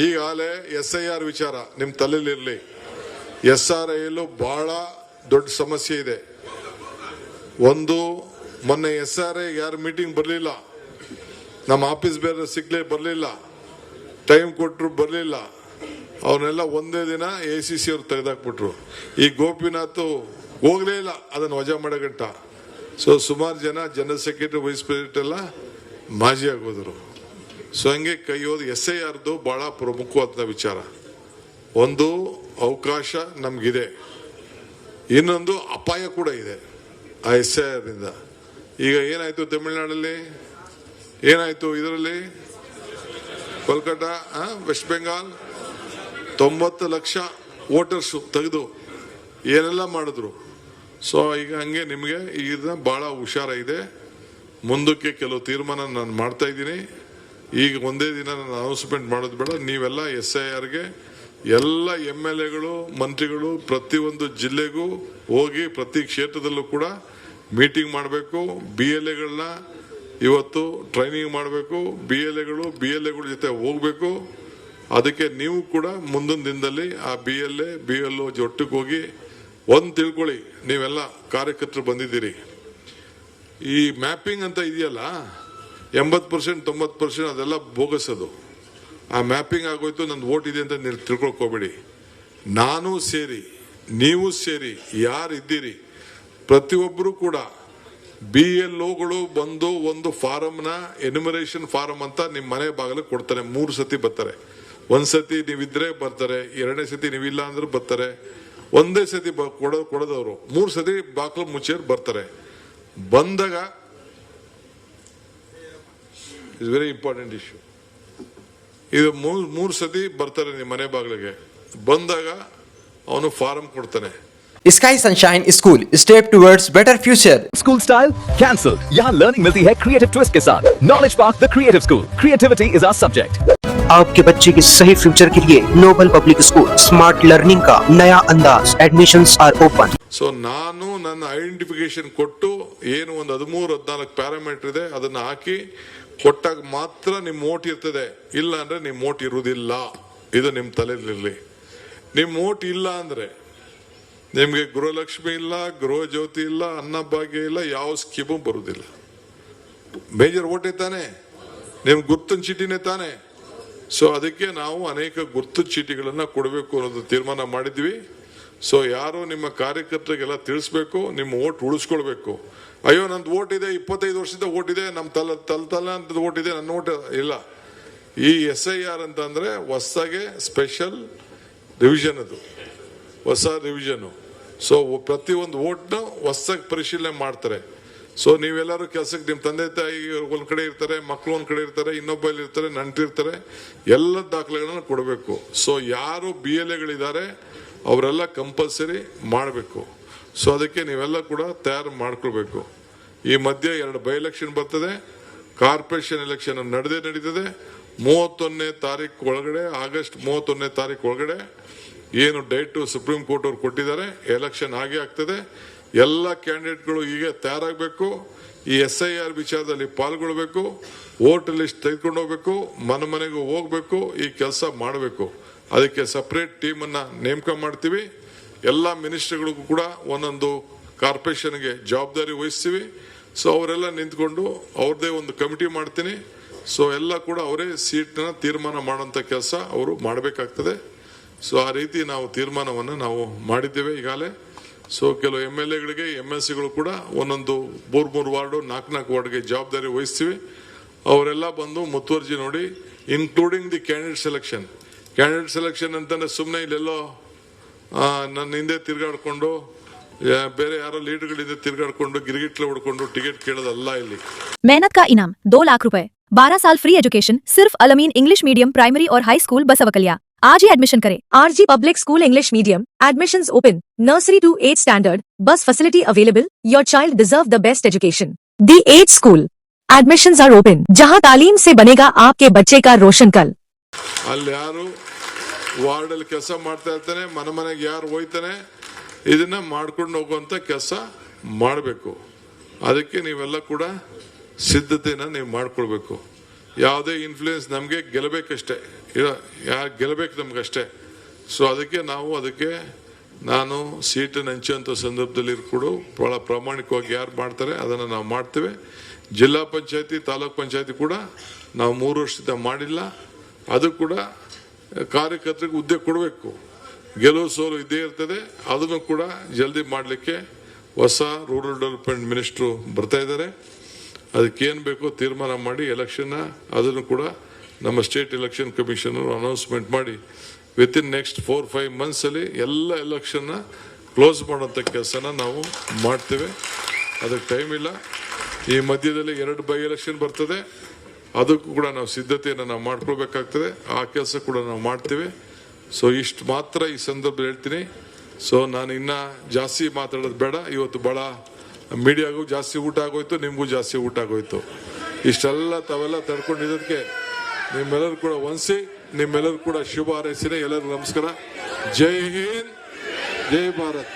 ಈಗಾಗಲೇ SIR ವಿಚಾರ ನಿಮ್ಮ ತಲೆಯಲ್ಲಿರಲಿ. SRIಯಲ್ಲೂ ಬಹಳ ದೊಡ್ಡ ಸಮಸ್ಯೆ ಇದೆ. ಒಂದು ಮೊನ್ನೆ SRI ಯಾರು ಮೀಟಿಂಗ್ ಬರಲಿಲ್ಲ, ನಮ್ಮ ಆಫೀಸ್ ಬೇರೆ ಸಿಗ್ಲೇ ಬರಲಿಲ್ಲ, ಟೈಮ್ ಕೊಟ್ಟರು ಬರಲಿಲ್ಲ, ಅವನ್ನೆಲ್ಲ ಒಂದೇ ದಿನ ACC ಅವರು ತೆಗೆದಾಕ್ಬಿಟ್ರು. ಈ ಗೋಪಿನಾಥ್ ಹೋಗ್ಲೇ ಇಲ್ಲ ಅದನ್ನು ವಜಾ ಮಾಡೋ ಗಂಟ. ಸೊ ಸುಮಾರು ಜನ ಜನರಲ್ ಸೆಕ್ರೆಟರಿ ವೈಸ್ ಪ್ರೆಸಿಡೆಂಟ್ ಎಲ್ಲ ಮಾಜಿ ಆಗೋದ್ರು. ಸೊ ಹಂಗೆ ಕೈ ಹೋದ SIRದು ಬಹಳ ಪ್ರಮುಖವಾದ ವಿಚಾರ. ಒಂದು ಅವಕಾಶ ನಮಗಿದೆ, ಇನ್ನೊಂದು ಅಪಾಯ ಕೂಡ ಇದೆ ಆ SIR ಇಂದ. ಈಗ ಏನಾಯ್ತು ತಮಿಳುನಾಡಲ್ಲಿ, ಏನಾಯ್ತು ಇದರಲ್ಲಿ, ಕೋಲ್ಕತ್ತಾ, ವೆಸ್ಟ್ ಬೆಂಗಾಲ್ 90 ಲಕ್ಷ ವೋಟರ್ಸ್ ತೆಗೆದು ಏನೆಲ್ಲ ಮಾಡಿದ್ರು. ಸೊ ಈಗ ಹಂಗೆ ನಿಮಗೆ ಈಗ ಬಹಳ ಹುಷಾರ ಇದೆ. ಮುಂದಕ್ಕೆ ಕೆಲವು ತೀರ್ಮಾನ ನಾನು ಮಾಡ್ತಾ ಇದ್ದೀನಿ. ಈಗ ಒಂದೇ ದಿನ ನಾನು ಅನೌನ್ಸ್ಮೆಂಟ್ ಮಾಡೋದು ಬೇಡ. ನೀವೆಲ್ಲ SIRಗೆ ಎಲ್ಲ MLAಗಳು ಮಂತ್ರಿಗಳು ಪ್ರತಿಯೊಂದು ಜಿಲ್ಲೆಗೂ ಹೋಗಿ ಪ್ರತಿ ಕ್ಷೇತ್ರದಲ್ಲೂ ಕೂಡ ಮೀಟಿಂಗ್ ಮಾಡಬೇಕು. BLAಗಳನ್ನ ಇವತ್ತು ಟ್ರೈನಿಂಗ್ ಮಾಡಬೇಕು. BLAಗಳ ಜೊತೆ ಹೋಗ್ಬೇಕು. ಅದಕ್ಕೆ ನೀವು ಕೂಡ ಮುಂದಿನ ದಿನದಲ್ಲಿ ಆ BLO ಒಟ್ಟಿಗೆ ಹೋಗಿ ಒಂದು ತಿಳ್ಕೊಳ್ಳಿ, ನೀವೆಲ್ಲ ಕಾರ್ಯಕರ್ತರು ಬಂದಿದ್ದೀರಿ. ಈ ಮ್ಯಾಪಿಂಗ್ ಅಂತ ಇದೆಯಲ್ಲ 80% 90% ಅದೆಲ್ಲ ಬೋಗಸದು. ಆ ಮ್ಯಾಪಿಂಗ್ ಆಗೋಯ್ತು, ನಂದು ವೋಟ್ ಇದೆ ಅಂತ ನೀವು ತಿಳ್ಕೊಳಕ್ ಹೋಗ್ಬೇಡಿ. ನಾನು ಸೇರಿ ನೀವು ಸೇರಿ ಯಾರಿದ್ದೀರಿ ಪ್ರತಿಯೊಬ್ಬರು ಕೂಡ BLOಗಳು ಬಂದು ಒಂದು ಫಾರಮ್ನ ಎನ್ಯುಮರೇಷನ್ ಫಾರಮ್ ಅಂತ ನಿಮ್ಮ ಮನೆ ಬಾಗಿಲಿಗೆ ಕೊಡ್ತಾರೆ. 3 ಸತಿ ಬರ್ತಾರೆ. ಒಂದ್ ಸತಿ ನೀವಿದ್ರೆ ಬರ್ತಾರೆ, 2ನೇ ಸತಿ ನೀವಿಲ್ಲ ಅಂದ್ರೆ ಬರ್ತಾರೆ, ಒಂದೇ ಸತಿ ಕೊಡೋದವರು 3 ಸತಿ ಬಾಗಿಲು ಮುಚ್ಚೇರ್ ಬರ್ತಾರೆ. ಬಂದಾಗ ಇಟ್ಸ್ ವೆರಿ ಇಂಪಾರ್ಟೆಂಟ್ ಇಶ್ಯೂ. ಇದು 3 ಸತಿ ಬರ್ತಾರೆ ನಿಮ್ಮ ಮನೆ ಬಾಗಿಲಿಗೆ. ಬಂದಾಗ ಅವನು ಫಾರಂ ಕೊಡ್ತಾನೆ. Sky Sunshine School, step towards better future. School style cancelled. यहाँ learning मिलती है creative twist के साथ. Knowledge Park, the creative school. Creativity is our subject. आपके बच्चे के सही फ्यूचर के लिए Noble public school smart learning का नया अंदाज. Admissions are open. ಸೊ ನಾನು ನನ್ನ ಐಡೆಂಟಿಫಿಕೇಶನ್ ಕೊಟ್ಟು ಏನು ಒಂದು 13-14 ಪ್ಯಾರಾಮೀಟರ್ ಇದೆ ಅದನ್ನ ಹಾಕಿ ಕೊಟ್ಟಾಗ ಮಾತ್ರ ನಿಮ್ ಓಟ್ ಇರ್ತದೆ. ಇಲ್ಲ ಅಂದ್ರೆ ನಿಮ್ ಓಟ್ ಇರುವುದಿಲ್ಲ. ಇದು ನಿಮ್ ತಲೆಯಲ್ಲಿರಲಿ. ನಿಮ್ ಓಟ್ ಇಲ್ಲ ಅಂದ್ರೆ ನಿಮ್ಗೆ ಗೃಹಲಕ್ಷ್ಮಿ ಇಲ್ಲ, ಗೃಹ ಜ್ಯೋತಿ ಇಲ್ಲ, ಅನ್ನಭಾಗ್ಯ ಇಲ್ಲ, ಯಾವ ಸ್ಕೀಮು ಬರುವುದಿಲ್ಲ. ಮೇಜರ್ ಓಟೇ ತಾನೆ, ನಿಮ್ ಗುರ್ತಿನ ಚೀಟಿನೇ ತಾನೆ. ಸೊ ಅದಕ್ಕೆ ನಾವು ಅನೇಕ ಗುರ್ತು ಚೀಟಿಗಳನ್ನ ಕೊಡಬೇಕು ಅನ್ನೋದು ತೀರ್ಮಾನ ಮಾಡಿದ್ವಿ. ಸೊ ಯಾರು ನಿಮ್ಮ ಕಾರ್ಯಕರ್ತರಿಗೆಲ್ಲ ತಿಳಿಸ್ಬೇಕು, ನಿಮ್ಮ ಓಟ್ ಉಳಿಸ್ಕೊಳ್ಬೇಕು. ಅಯ್ಯೋ ನಂದು ಓಟ್ ಇದೆ, 25 ವರ್ಷದ ಓಟ್ ಇದೆ, ನಮ್ಮ ತಲೆ ಅಂತ ಓಟ್ ಇದೆ, ನನ್ನ ಓಟ್ ಇಲ್ಲ. ಈ SIR ಅಂತ ಅಂದ್ರೆ ಹೊಸದಾಗೆ ಸ್ಪೆಷಲ್ ರಿವಿಷನ್, ಅದು ಹೊಸ ರಿವಿಷನ್. ಸೊ ಪ್ರತಿಯೊಂದು ಓಟ್ನ ಹೊಸದಾಗಿ ಪರಿಶೀಲನೆ ಮಾಡ್ತಾರೆ. ಸೊ ನೀವೆಲ್ಲರೂ ಕೆಲಸಕ್ಕೆ ನಿಮ್ಮ ತಂದೆ ತಾಯಿ ಒಂದ್ ಕಡೆ ಇರ್ತಾರೆ, ಮಕ್ಕಳು ಒಂದ್ ಕಡೆ ಇರ್ತಾರೆ, ಇನ್ನೊಬ್ಬಲ್ಲಿ ಇರ್ತಾರೆ, ನಂಟಿರ್ತಾರೆ, ಎಲ್ಲ ದಾಖಲೆಗಳನ್ನ ಕೊಡಬೇಕು. ಸೊ ಯಾರು BLAಗಳಿದ್ದಾರೆ ಅವರೆಲ್ಲ ಕಂಪಲ್ಸರಿ ಮಾಡಬೇಕು. ಸೊ ಅದಕ್ಕೆ ನೀವೆಲ್ಲ ಕೂಡ ತಯಾರು ಮಾಡ್ಕೊಳ್ಬೇಕು. ಈ ಮಧ್ಯೆ 2 ಬೈ ಎಲೆಕ್ಷನ್ ಬರ್ತದೆ. ಕಾರ್ಪೊರೇಷನ್ ಎಲೆಕ್ಷನ್ ನಡೀತದೆ 31ನೇ ತಾರೀಕು ಒಳಗಡೆ, ಆಗಸ್ಟ್ 31ನೇ ತಾರೀಕು ಒಳಗಡೆ ಏನು ಡೇಟ್ ಸುಪ್ರೀಂ ಕೋರ್ಟ್ ಅವ್ರು ಕೊಟ್ಟಿದ್ದಾರೆ, ಎಲೆಕ್ಷನ್ ಆಗೇ ಆಗ್ತದೆ. ಎಲ್ಲ ಕ್ಯಾಂಡಿಡೇಟ್ಗಳು ಈಗ ತಯಾರಾಗಬೇಕು. ಈ SIR ವಿಚಾರದಲ್ಲಿ ಪಾಲ್ಗೊಳ್ಬೇಕು. ವೋಟ್ ಲಿಸ್ಟ್ ತೆಗೆದುಕೊಂಡು ಹೋಗ್ಬೇಕು, ಮನೆಗೂ ಹೋಗ್ಬೇಕು, ಈ ಕೆಲಸ ಮಾಡಬೇಕು. ಅದಕ್ಕೆ ಸಪರೇಟ್ ಟೀಮ್ ಅನ್ನ ನೇಮಕ ಮಾಡ್ತೀವಿ. ಎಲ್ಲ ಮಿನಿಸ್ಟರ್ಗಳಿಗೂ ಕೂಡ ಒಂದೊಂದು ಕಾರ್ಪೊರೇಷನ್ಗೆ ಜವಾಬ್ದಾರಿ ವಹಿಸ್ತೀವಿ. ಸೊ ಅವರೆಲ್ಲ ನಿಂತ್ಕೊಂಡು ಅವ್ರದೇ ಒಂದು ಕಮಿಟಿ ಮಾಡ್ತೀನಿ. ಸೊ ಎಲ್ಲ ಕೂಡ ಅವರೇ ಸೀಟ್ನ ತೀರ್ಮಾನ ಮಾಡುವಂತ ಕೆಲಸ ಅವರು ಮಾಡಬೇಕಾಗ್ತದೆ. ಸೊ ಆ ರೀತಿ ನಾವು ತೀರ್ಮಾನವನ್ನು ನಾವು ಮಾಡಿದ್ದೇವೆ ಈಗಾಗಲೇ. ಸೊ ಕೆಲವು MLAಗಳಿಗೆ MLCಗಳು ಕೂಡ ಒಂದೊಂದು 3 ವಾರ್ಡು 4 ವಾರ್ಡ್ಗೆ ಜವಾಬ್ದಾರಿ ವಹಿಸ್ತೀವಿ. ಅವರೆಲ್ಲ ಬಂದು ಮುತುವರ್ಜಿ ನೋಡಿ, ಇನ್ಕ್ಲೂಡಿಂಗ್ ದಿ ಕ್ಯಾಂಡಿಡೇಟ್ ಸೆಲೆಕ್ಷನ್ ಅಂತಂದ್ರೆ ಸುಮ್ಮನೆ ಇಲ್ಲೆಲ್ಲೋ ನನ್ನ ಹಿಂದೆ ತಿರ್ಗಾಡ್ಕೊಂಡು ಬೇರೆ ಯಾರೋ ಲೀಡರ್ಗಳಿಂದ ತಿರ್ಗಾಡ್ಕೊಂಡು ಗಿರಿಗಿಟ್ಲೆ ಹೊಡ್ಕೊಂಡು ಟಿಕೆಟ್ ಕೇಳೋದಲ್ಲ ಇಲ್ಲಿ. मेहनत का इनाम 2 लाख रुपए, 12 साल फ्री एजुकेशन सिर्फ अलमीन इंग्लिश मीडियम प्राइमरी और हाई स्कूल बसवकलिया. आज ही एडमिशन करें. RG public school English medium. Admissions open. Nursery to 8th standard. Bus facility available. Your child deserve the best education. The 8th school. Admissions are open. जहां तालीम से बनेगा आपके बच्चे का रोशन कल. ಅಲ್ಲಿ ಯಾರು ವಾರ್ಡ್ ಅಲ್ಲಿ ಕೆಲಸ ಮಾಡ್ತಾ ಇರ್ತಾನೆ, ಮನೆಗೆ ಯಾರು ಹೋಯ್ತಾನೆ, ಇದನ್ನ ಮಾಡ್ಕೊಂಡು ಹೋಗುವಂತ ಕೆಲಸ ಮಾಡಬೇಕು. ಅದಕ್ಕೆ ನೀವೆಲ್ಲ ಕೂಡ ಸಿದ್ಧತೆನ ನೀವು ಮಾಡ್ಕೊಳ್ಬೇಕು. ಯಾವುದೇ ಇನ್ಫ್ಲೂಯೆನ್ಸ್ ನಮಗೆ ಗೆಲ್ಲಬೇಕಷ್ಟೇ. ಯಾರು ಗೆಲ್ಲಬೇಕು ನಮ್ಗಷ್ಟೇ. ಸೊ ಅದಕ್ಕೆ ನಾನು ಸೀಟನ್ನು ಹಂಚುವಂಥ ಸಂದರ್ಭದಲ್ಲಿ ಕೂಡ ಬಹಳ ಪ್ರಾಮಾಣಿಕವಾಗಿ ಯಾರು ಮಾಡ್ತಾರೆ ಅದನ್ನು ನಾವು ಮಾಡ್ತೇವೆ. ಜಿಲ್ಲಾ ಪಂಚಾಯತಿ ತಾಲೂಕ್ ಪಂಚಾಯತಿ ಕೂಡ ನಾವು 3 ವರ್ಷದಿಂದ ಮಾಡಿಲ್ಲ. ಅದು ಕೂಡ ಕಾರ್ಯಕರ್ತರಿಗೆ ಹುದ್ದೆ ಕೊಡಬೇಕು. ಗೆಲುವು ಸೋಲು ಇದ್ದೇ ಇರ್ತದೆ. ಅದನ್ನು ಕೂಡ ಜಲ್ದಿ ಮಾಡಲಿಕ್ಕೆ ಹೊಸ ರೂರಲ್ ಡೆವಲಪ್ಮೆಂಟ್ ಮಿನಿಸ್ಟ್ರು ಬರ್ತಾ ಇದ್ದಾರೆ. ಅದಕ್ಕೇನು ಬೇಕೋ ತೀರ್ಮಾನ ಮಾಡಿ ಎಲೆಕ್ಷನ್ನ ಅದನ್ನು ಕೂಡ ನಮ್ಮ ಸ್ಟೇಟ್ ಎಲೆಕ್ಷನ್ ಕಮಿಷನರ್ ಅನೌನ್ಸ್ಮೆಂಟ್ ಮಾಡಿ ವಿತಿನ್ ನೆಕ್ಸ್ಟ್ 4-5 ಮಂತ್ಸ್ ಅಲ್ಲಿ ಎಲ್ಲ ಎಲೆಕ್ಷನ್ನ ಕ್ಲೋಸ್ ಮಾಡುವಂಥ ಕೆಲಸನ ನಾವು ಮಾಡ್ತೇವೆ. ಅದಕ್ಕೆ ಟೈಮ್ ಇಲ್ಲ. ಈ ಮಧ್ಯದಲ್ಲಿ 2 ಬೈ ಎಲೆಕ್ಷನ್ ಬರ್ತದೆ. ಅದಕ್ಕೂ ಕೂಡ ನಾವು ಸಿದ್ಧತೆಯನ್ನು ನಾವು ಮಾಡ್ಕೊಳ್ಬೇಕಾಗ್ತದೆ. ಆ ಕೆಲಸ ಕೂಡ ನಾವು ಮಾಡ್ತೇವೆ. ಸೊ ಇಷ್ಟು ಮಾತ್ರ ಈ ಸಂದರ್ಭದಲ್ಲಿ ಹೇಳ್ತೀನಿ. ಸೊ ನಾನು ಇನ್ನ ಜಾಸ್ತಿ ಮಾತಾಡೋದು ಬೇಡ. ಇವತ್ತು ಬಹಳ ಮೀಡಿಯಾಗೂ ಜಾಸ್ತಿ ಊಟ ಆಗೋಯ್ತು, ನಿಮಗೂ ಜಾಸ್ತಿ ಊಟ ಆಗೋಯ್ತು. ಇಷ್ಟೆಲ್ಲ ತಾವೆಲ್ಲ ತಡ್ಕೊಂಡಿದ್ದಕ್ಕೆ ನಿಮ್ಮೆಲ್ಲರೂ ಕೂಡ ವಂಸಿ, ನಿಮ್ಮೆಲ್ಲರೂ ಕೂಡ ಶುಭ ಹಾರೈಸಿದೆ. ಎಲ್ಲರಿಗೂ ನಮಸ್ಕಾರ. ಜೈ ಹಿಂದ್, ಜೈ ಭಾರತ್.